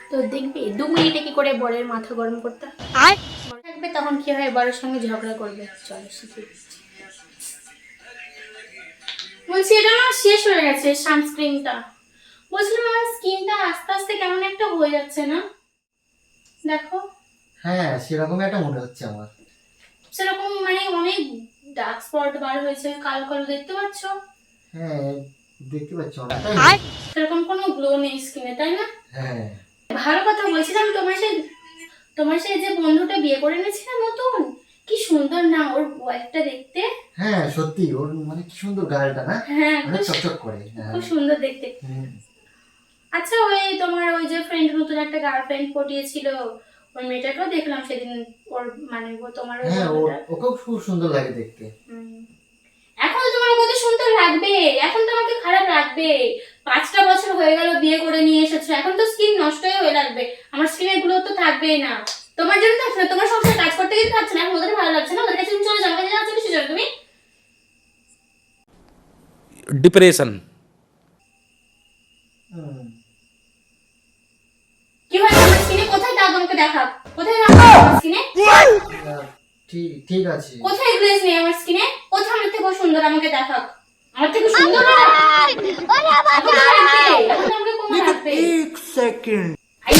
তো দেখবি 2 মিনিটে কি করে বরের মাথা গরম করতে থাকবে, তখন কি হয় বরের সঙ্গে ঝগড়া করবে। চলো শিখিয়ে দিচ্ছি। বলছি এটা না শেষ হয়ে গেছে সানস্ক্রিনটা। বলছিলাম আমার স্কিনটা আস্তে আস্তে কেমন একটা হয়ে যাচ্ছে না, দেখো। হ্যাঁ সেরকম একটা মনে হচ্ছে আমার। সেরকম মানে অনেক ডার্ক স্পট বার হয়েছে, কালো কালো দেখতে পাচ্ছ। হ্যাঁ দেখতে পাচ্ছি অনেকটাই। সেরকম কোনো গ্লো নেই স্কিনে, তাই না? হ্যাঁ ভালো কথা বলছিলাম, তোমার সেই যে বন্ধুটা বিয়ে করে এনেছে না নতুন, কি সুন্দর না ওর ওয়াইফটা দেখতে। হ্যাঁ সত্যি ওর মানে কি সুন্দর গালটা না, হ্যাঁ অনেক চকচক করে। খুব সুন্দর দেখতে। হুম। আচ্ছা ওই তোমার ওই যে ফ্রেন্ড নতুন একটা গার্লফ্রেন্ড পটিয়েছিল, ওই মেয়েটাকেও দেখলাম সেদিন। ওর মানে তোমার ওই হ্যাঁ বন্ধুটা। ওকেও খুব সুন্দর লাগে দেখতে। এখন তো তোমার কত সুন্দর লাগবে, এখন তোমাকে খারাপ লাগবে। 5টা বছর হয়ে গেল বিয়ে করে নিয়ে এসেছো, এখন তো স্কিন নষ্টই হয়ে লাগবে। আমার স্কিনের গ্লো তো থাকবেই না। তোমার জন্য থাকছে না, তোমার সংসারে কাজ করতে গিয়ে থাকছে না, এখন ওদের ভালো লাগছে না, ওদের কাছে তুমি চলে যাও। কাছে যাচ্ছ কিসের জন্য তুমি? डिप्रेशन। কি হয়েছে আমার স্কিনে? কোথায় দাগ আমাকে দেখা, কোথায় দাগ আমার স্কিনে? ঠিক ঠিক আছে। কোথায় গ্লেজ নেই আমার স্কিনে? কোথায় আমার থেকে সুন্দর আমাকে দেখা? আমার থেকে সুন্দর না? এখন তো লাগবে, এখন আমাকে কম লাগবে। 1 সেকেন্ড। আই